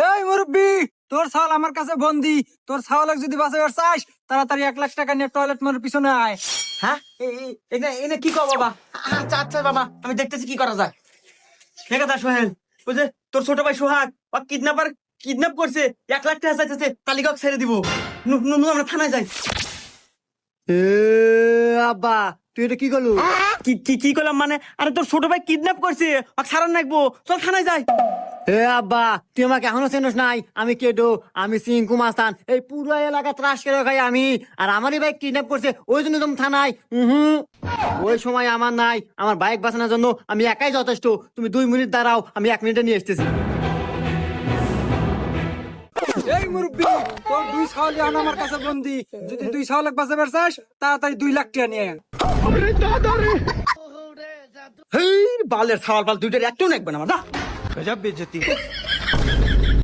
এই মুরব্বি, তোর ছাওয়াল আমার কাছে বন্দি। তোর ছাওয়ালক যদি বাঁচাবার চাস, তাড়াতাড়ি 1 লাখ টাকা নিয়ে টয়লেট মোড়ের পিছনে আয়। হ্যাঁ এনে কি কর বাবা? আচ্ছা আচ্ছা বাবা, আমি দেখতেছি কি করা যায়। ঠিক আছে সোহেল, ওই যে তোর ছোট ভাই সোহাগ ও কিডন্যাপ করছে, 1 লাখ টাকা চাইতেছে, তালিকা ছেড়ে দিব। আমরা থানায় যাই। আব্বা তুই এটা কি করলু? কি করলাম মানে? আরে তোর ছোট ভাই কিডন্যাপ করছে, ওকে ছাড়ান রাখবো, চল থানায় যাই। আব্বা তুই আমাকে এখনো চেনস নাই? আমি কেডো, আমি সিংকু মাস্তান। এই পুরো এলাকা ত্রাস করে খাই আমি। আর আমারই বাইক কিডন্যাপ করছে, ওই জন্য তুমি থানায়। ওই সময় আমার নাই, আমার বাইক বাঁচানোর জন্য আমি একাই যথেষ্ট। তুমি 2 মিনিট দাঁড়াও, আমি 1 মিনিটে নিয়ে এসতেছি। এই মুরব্বি, তোর 2 ছাওয়াল এখন আমার কাছে বন্দি। যদি 2 ছাওয়ালক বাঁচাবার চাস, তাড়াতাড়ি 2 লাখ টাকা নিয়ে আয়। হেই বালের ছাওয়াল পাল দুইটার একটাও নেকবে না আমার।